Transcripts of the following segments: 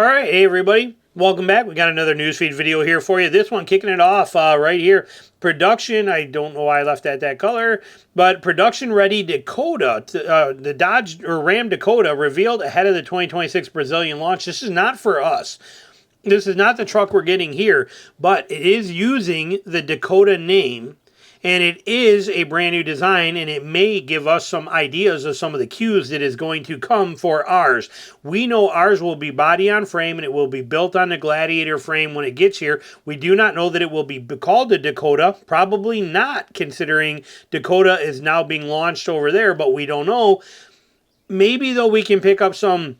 All right, hey everybody, welcome back. We got another newsfeed video here for you. This one kicking it off right here. Production, I don't know why I left that color, but production ready Dakota, the Dodge or Ram Dakota revealed ahead of the 2026 Brazilian launch. This is not for us. This is not the truck we're getting here, but it is using the Dakota name. And it is a brand new design, and it may give us some ideas of some of the cues that is going to come for ours. We know ours will be body on frame, and it will be built on the Gladiator frame when it gets here. We do not know that it will be called the Dakota. Probably not, considering Dakota is now being launched over there, but we don't know. Maybe, though, we can pick up some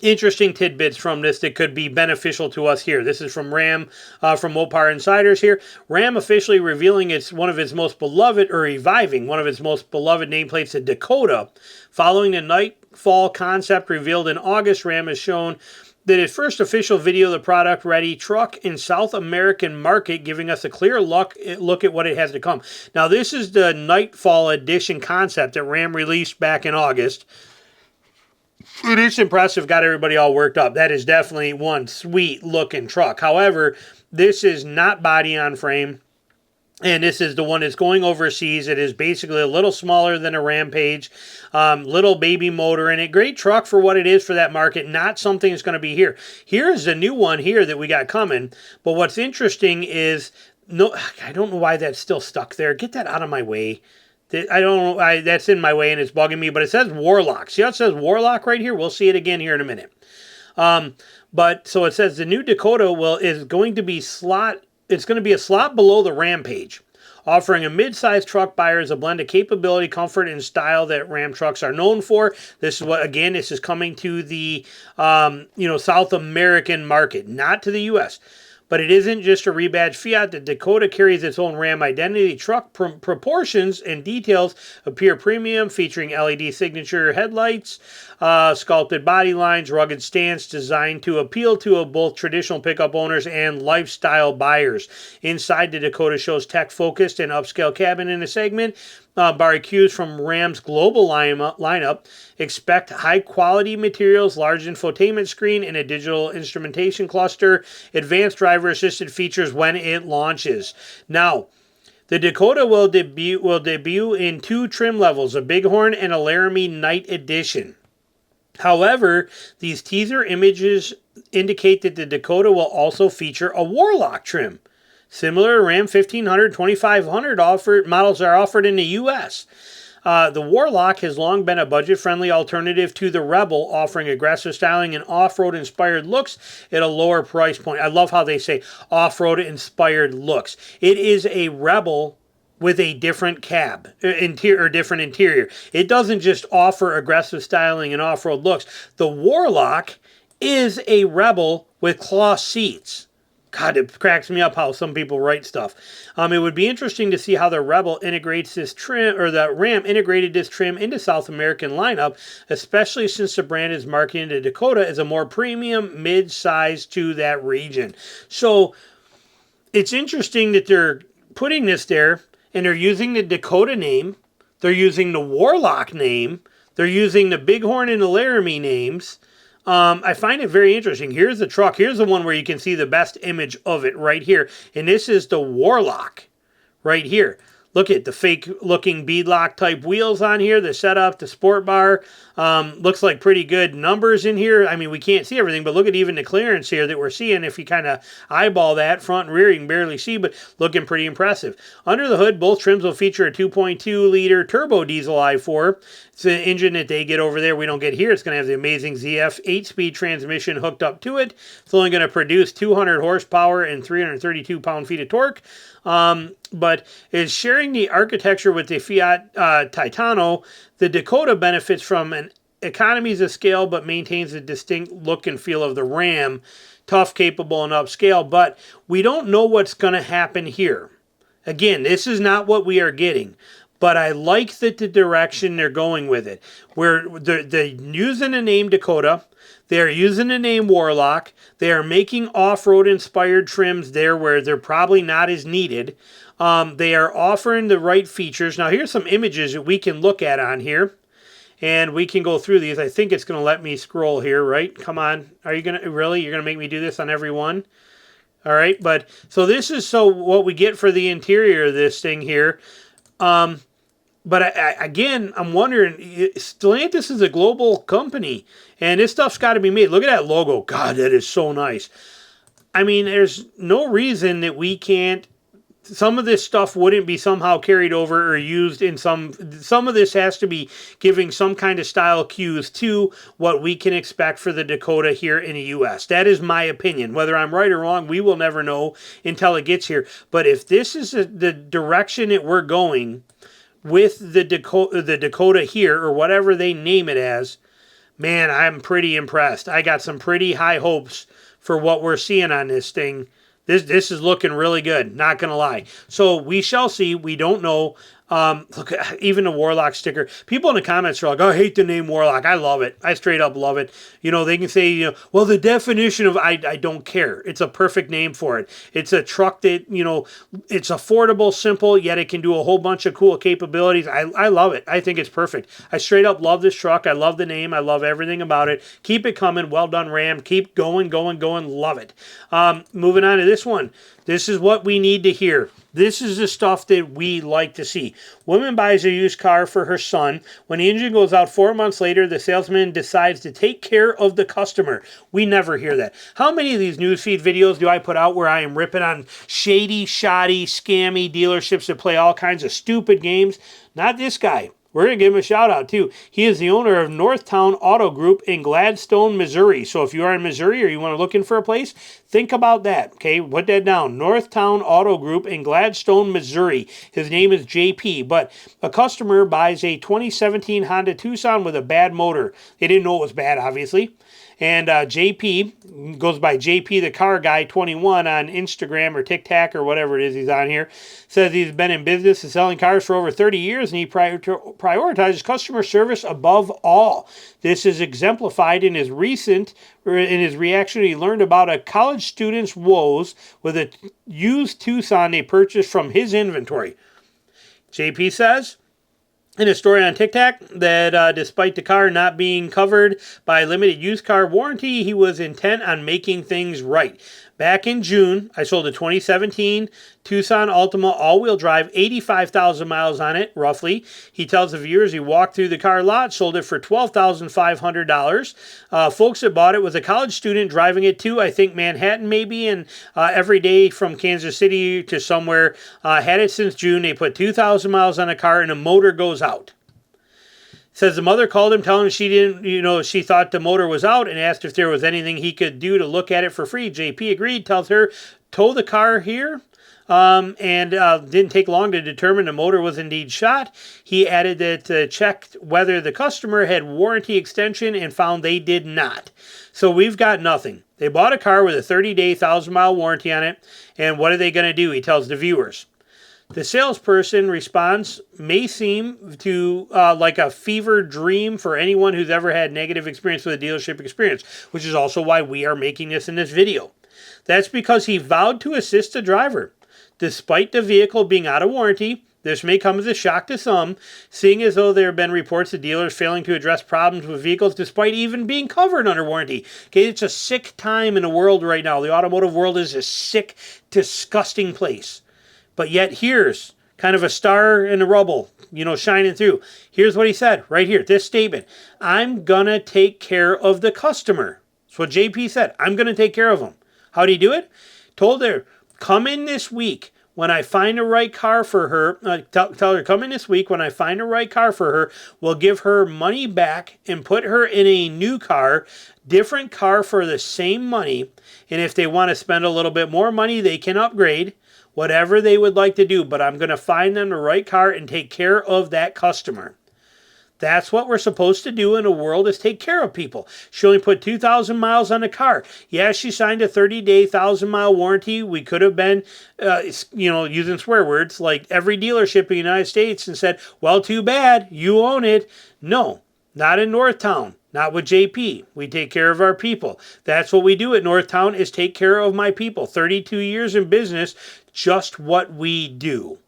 interesting tidbits from this that could be beneficial to us here. This is from Ram, from Mopar Insiders here. Ram officially revealing one of its most beloved, or reviving one of its most beloved nameplates, the Dakota. Following the Nightfall concept revealed in August, Ram has shown that its first official video of the product-ready truck in South American market, giving us a clear look at what it has to come. Now, this is the Nightfall edition concept that Ram released back in August. It is impressive, got everybody all worked up. That is definitely one sweet looking truck. However, this is not body on frame, and this is the one that's going overseas. It is basically a little smaller than a Rampage, little baby motor in it. Great truck for what it is for that market, not something that's going to be here. Here's the new one here that we got coming, but what's interesting is, no, I don't know why that's still stuck there. Get that out of my way. I don't know, that's in my way and it's bugging me, but it says Warlock. See how it says Warlock right here? We'll see it again here in a minute. But so it says the new Dakota is going to be it's going to be a slot below the Rampage, offering a mid-sized truck buyers a blend of capability, comfort, and style that Ram trucks are known for. This is what, again, this is coming to the South American market, not to the U.S., but it isn't just a rebadged Fiat. The Dakota carries its own Ram identity. Truck proportions and details appear premium, featuring LED signature headlights, sculpted body lines, rugged stance, designed to appeal to both traditional pickup owners and lifestyle buyers. Inside, the Dakota shows tech-focused and upscale cabin in the segment. Barring cues from Ram's global lineup, expect high-quality materials, large infotainment screen, and a digital instrumentation cluster, advanced driver-assisted features when it launches. Now, the Dakota will debut in two trim levels, a Bighorn and a Laramie Night Edition. However, these teaser images indicate that the Dakota will also feature a Warlock trim. Similar Ram 1500, 2500 models are offered in the U.S. The Warlock has long been a budget-friendly alternative to the Rebel, offering aggressive styling and off-road inspired looks at a lower price point. I love how they say off-road inspired looks. It is a Rebel with a different cab, different interior. It doesn't just offer aggressive styling and off-road looks. The Warlock is a Rebel with cloth seats. God, it cracks me up how some people write stuff. It would be interesting to see how the Rebel integrates this trim, or the Ram integrated this trim into South American lineup, especially since the brand is marketing the Dakota as a more premium mid-size to that region. So it's interesting that they're putting this there, and they're using the Dakota name, they're using the Warlock name, they're using the Bighorn and the Laramie names. I find it very interesting. Here's the truck. Here's the one where you can see the best image of it right here. And this is the Warlock right here. Look at the fake-looking beadlock type wheels on here, the setup, the sport bar. Looks like pretty good numbers in here. I mean, we can't see everything, but look at even the clearance here that we're seeing. If you kind of eyeball that front and rear, you can barely see, but looking pretty impressive. Under the hood, both trims will feature a 2.2-liter turbo diesel i4. It's an engine that they get over there we don't get here. It's going to have the amazing ZF 8-speed transmission hooked up to it. It's only going to produce 200 horsepower and 332 pound-feet of torque. But is sharing the architecture with the Fiat Titano, the Dakota benefits from an economies of scale but maintains the distinct look and feel of the Ram. Tough, capable, and upscale, but we don't know what's going to happen here. Again, this is not what we are getting. But I like the direction they're going with it. Where they're using the name Dakota. They're using the name Warlock. They are making off-road inspired trims there where they're probably not as needed. They are offering the right features. Now, here's some images that we can look at on here. and we can go through these. I think it's going to let me scroll here, right? Come on. Are you going to, really? You're going to make me do this on every one? All right, but so this is what we get for the interior of this thing here. But again, I'm wondering, Stellantis is a global company, and this stuff's got to be made. Look at that logo. God, that is so nice. I mean, there's no reason that we can't, some of this stuff wouldn't be somehow carried over or used in some of this has to be giving some kind of style cues to what we can expect for the Dakota here in the U.S. That is my opinion. Whether I'm right or wrong, we will never know until it gets here. But if this is the direction that we're going with the Dakota here, or whatever they name it as, man, I'm pretty impressed. I got some pretty high hopes for what we're seeing on this thing. This is looking really good, not going to lie. So we shall see. We don't know. Look, even the Warlock sticker. People in the comments are like, oh, I hate the name Warlock. I love it. I straight up love it. You know, they can say, you know, well, the definition of, I don't care. It's a perfect name for it. It's a truck that, you know, it's affordable, simple, yet it can do a whole bunch of cool capabilities. I love it. I think it's perfect. I straight up love this truck. I love the name. I love everything about it. Keep it coming. Well done, Ram. Keep going, going, going. Love it. Moving on to this one. This is what we need to hear. This is the stuff that we like to see. Woman buys a used car for her son. When the engine goes out 4 months later, the salesman decides to take care of the customer. We never hear that. How many of these newsfeed videos do I put out where I am ripping on shady, shoddy, scammy dealerships that play all kinds of stupid games? Not this guy. We're going to give him a shout out too. He is the owner of Northtown Auto Group in Gladstone, Missouri. So if you are in Missouri or you want to look in for a place, think about that. Okay, put that down. Northtown Auto Group in Gladstone, Missouri. His name is JP. But a customer buys a 2017 Honda Tucson with a bad motor. They didn't know it was bad, obviously. And JP, goes by JP the Car Guy 21 on Instagram or TikTok or whatever it is he's on here, says he's been in business and selling cars for over 30 years, and he prioritizes customer service above all. This is exemplified in his reaction. He learned about a college student's woes with a used Tucson they purchased from his inventory. JP says in a story on TikTok that despite the car not being covered by a limited used car warranty, he was intent on making things right. Back in June, I sold a 2017 Tucson Altima all-wheel drive, 85,000 miles on it, roughly. He tells the viewers he walked through the car lot, sold it for $12,500. Folks that bought it was a college student driving it to, I think, Manhattan maybe, and every day from Kansas City to somewhere. Had it since June. They put 2,000 miles on a car, and the motor goes out. Says the mother called him telling him she didn't, she thought the motor was out and asked if there was anything he could do to look at it for free. JP agreed, tells her, tow the car here. And didn't take long to determine the motor was indeed shot. He added that checked whether the customer had warranty extension and found they did not. So we've got nothing. They bought a car with a 30-day, 1,000-mile warranty on it. And what are they going to do? He tells the viewers. The salesperson response may seem to like a fever dream for anyone who's ever had negative experience with a dealership experience, which is also why we are making this in this video. That's because he vowed to assist the driver. Despite the vehicle being out of warranty, this may come as a shock to some, seeing as though there have been reports of dealers failing to address problems with vehicles despite even being covered under warranty. Okay, it's a sick time in the world right now. The automotive world is a sick, disgusting place. But yet here's kind of a star in the rubble, shining through. Here's what he said right here, this statement. I'm going to take care of the customer. That's what JP said. I'm going to take care of him. How did he do it? Told her, come in this week when I find the right car for her. Tell her, come in this week when I find the right car for her. We'll give her money back and put her in a new car, different car for the same money. And if they want to spend a little bit more money, they can upgrade. Whatever they would like to do, but I'm going to find them the right car and take care of that customer. That's what we're supposed to do in a world, is take care of people. She only put 2,000 miles on the car. Yeah, she signed a 30-day, 1,000-mile warranty. We could have been, using swear words like every dealership in the United States and said, well, too bad, you own it. No, not in Northtown. Not with JP. We take care of our people. That's what we do at Northtown, is take care of my people. 32 years in business, just what we do.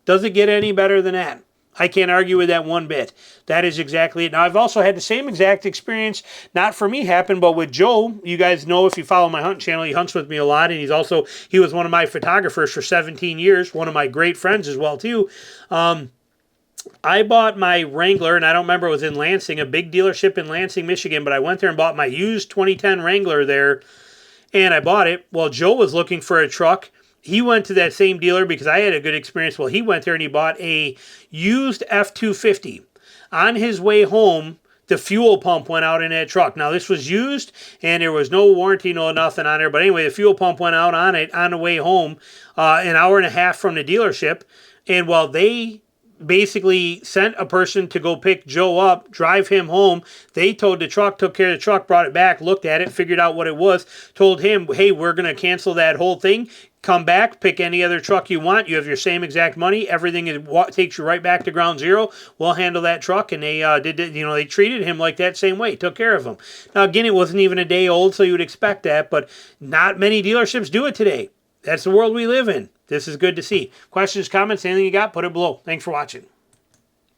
Does it get any better than that? I can't argue with that one bit. That is exactly it. Now, I've also had the same exact experience, not for me happen, but with Joe. You guys know, if you follow my hunting channel, he hunts with me a lot, and he was one of my photographers for 17 years, one of my great friends as well, too. I bought my Wrangler, and I don't remember, it was in Lansing, a big dealership in Lansing, Michigan, but I went there and bought my used 2010 Wrangler there, and I bought it. Well, Joe was looking for a truck. He went to that same dealer because I had a good experience. Well, he went there and he bought a used F-250. On his way home, the fuel pump went out in that truck. Now, this was used, and there was no warranty, no nothing on there. But anyway, the fuel pump went out on it on the way home, an hour and a half from the dealership. And while they basically sent a person to go pick Joe up, drive him home, they towed the truck, took care of the truck, brought it back, looked at it, figured out what it was, told him, hey, we're going to cancel that whole thing. Come back, pick any other truck you want. You have your same exact money. Everything takes you right back to ground zero. We'll handle that truck. And they they treated him like that same way, took care of him. Now, again, it wasn't even a day old, so you would expect that, but not many dealerships do it today. That's the world we live in. This is good to see. Questions, comments, anything you got, put it below. Thanks for watching.